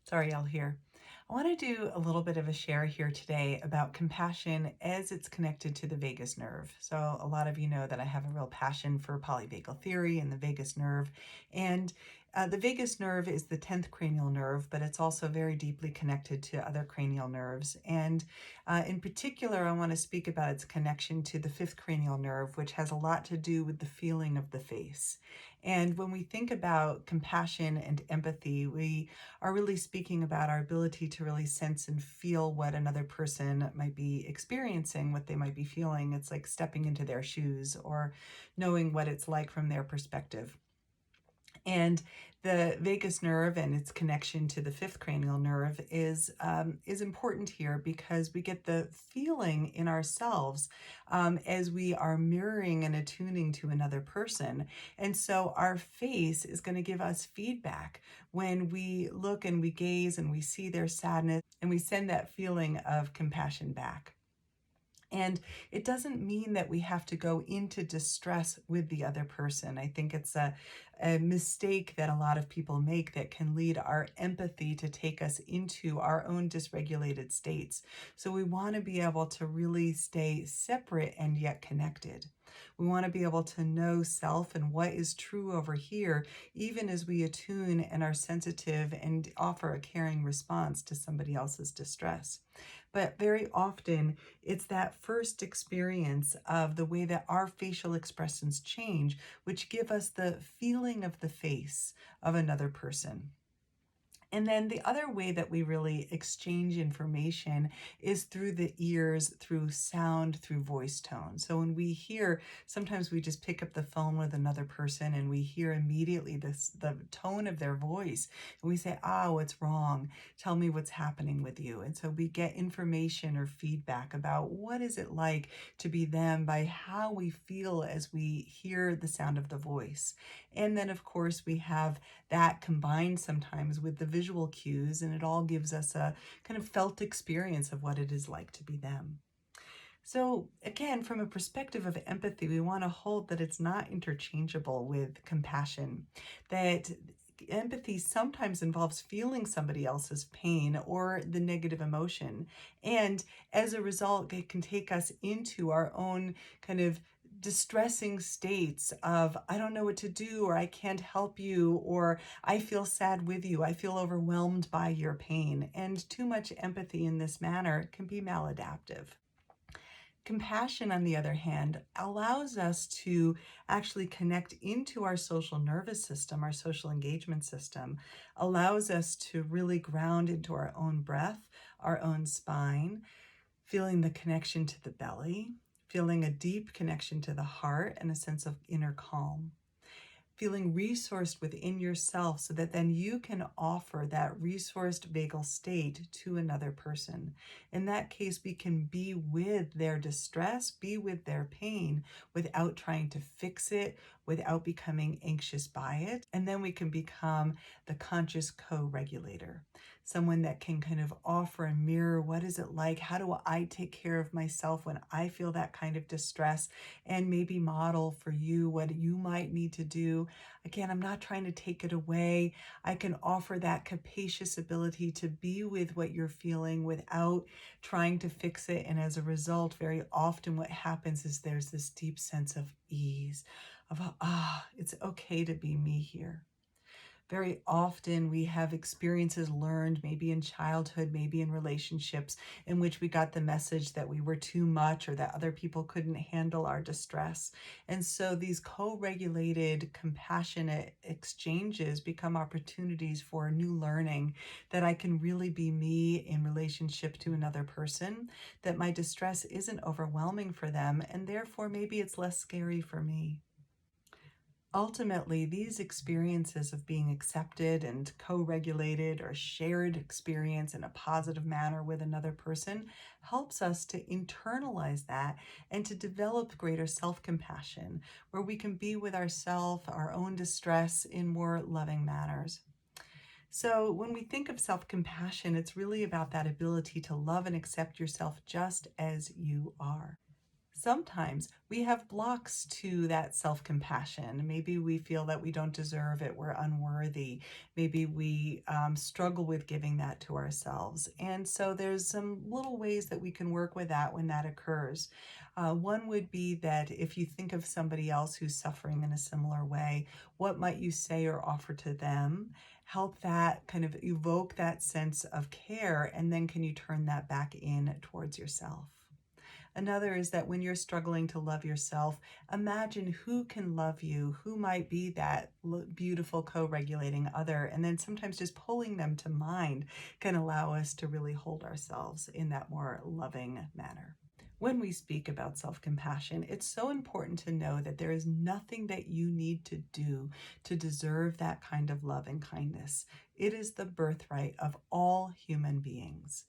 Sorry, y'all here. I want to do a little bit of a share here today about compassion as it's connected to the vagus nerve. So a lot of you know that I have a real passion for polyvagal theory and the vagus nerve. And the vagus nerve is the 10th cranial nerve, but it's also very deeply connected to other cranial nerves. And in particular, I want to speak about its connection to the 5th cranial nerve, which has a lot to do with the feeling of the face. And when we think about compassion and empathy, we are really speaking about our ability to really sense and feel what another person might be experiencing, what they might be feeling. It's like stepping into their shoes or knowing what it's like from their perspective. And the vagus nerve and its connection to the 5th cranial nerve is important here because we get the feeling in ourselves as we are mirroring and attuning to another person. And so our face is going to give us feedback when we look and we gaze and we see their sadness and we send that feeling of compassion back. And it doesn't mean that we have to go into distress with the other person. I think it's a mistake that a lot of people make that can lead our empathy to take us into our own dysregulated states. So we want to be able to really stay separate and yet connected. We want to be able to know self and what is true over here, even as we attune and are sensitive and offer a caring response to somebody else's distress. But very often, it's that first experience of the way that our facial expressions change, which give us the feeling of the face of another person. And then the other way that we really exchange information is through the ears, through sound, through voice tone. So when we hear, sometimes we just pick up the phone with another person and we hear immediately the tone of their voice. And we say, what's wrong? Tell me what's happening with you. And so we get information or feedback about what is it like to be them by how we feel as we hear the sound of the voice. And then, of course, we have that combined sometimes with the visual cues, and it all gives us a kind of felt experience of what it is like to be them. So again, from a perspective of empathy, we want to hold that it's not interchangeable with compassion, that empathy sometimes involves feeling somebody else's pain or the negative emotion. And as a result, it can take us into our own kind of distressing states of, I don't know what to do, or I can't help you, or I feel sad with you, I feel overwhelmed by your pain. And too much empathy in this manner can be maladaptive. Compassion, on the other hand, allows us to actually connect into our social nervous system, our social engagement system, allows us to really ground into our own breath, our own spine, feeling the connection to the belly, feeling a deep connection to the heart and a sense of inner calm. Feeling resourced within yourself so that then you can offer that resourced vagal state to another person. In that case, we can be with their distress, be with their pain without trying to fix it, without becoming anxious by it. And then we can become the conscious co-regulator, someone that can kind of offer and mirror what is it like? How do I take care of myself when I feel that kind of distress? And maybe model for you what you might need to do. Again, I'm not trying to take it away. I can offer that capacious ability to be with what you're feeling without trying to fix it. And as a result, very often what happens is there's this deep sense of ease, of, it's okay to be me here. Very often we have experiences learned, maybe in childhood, maybe in relationships, in which we got the message that we were too much or that other people couldn't handle our distress. And so these co-regulated, compassionate exchanges become opportunities for new learning, that I can really be me in relationship to another person, that my distress isn't overwhelming for them, and therefore maybe it's less scary for me. Ultimately, these experiences of being accepted and co-regulated or shared experience in a positive manner with another person helps us to internalize that and to develop greater self-compassion, where we can be with ourselves, our own distress in more loving manners. So when we think of self-compassion, it's really about that ability to love and accept yourself just as you are. Sometimes we have blocks to that self-compassion. Maybe we feel that we don't deserve it, we're unworthy. Maybe we struggle with giving that to ourselves. And so there's some little ways that we can work with that when that occurs. One would be that if you think of somebody else who's suffering in a similar way, what might you say or offer to them? Help that kind of evoke that sense of care, and then can you turn that back in towards yourself? Another is that when you're struggling to love yourself, imagine who can love you, who might be that beautiful co-regulating other, and then sometimes just pulling them to mind can allow us to really hold ourselves in that more loving manner. When we speak about self-compassion, it's so important to know that there is nothing that you need to do to deserve that kind of love and kindness. It is the birthright of all human beings.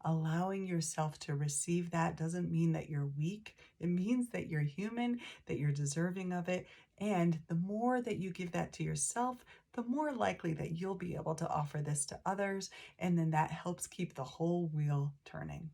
Allowing yourself to receive that doesn't mean that you're weak. It means that you're human, that you're deserving of it. And the more that you give that to yourself, the more likely that you'll be able to offer this to others. And then that helps keep the whole wheel turning.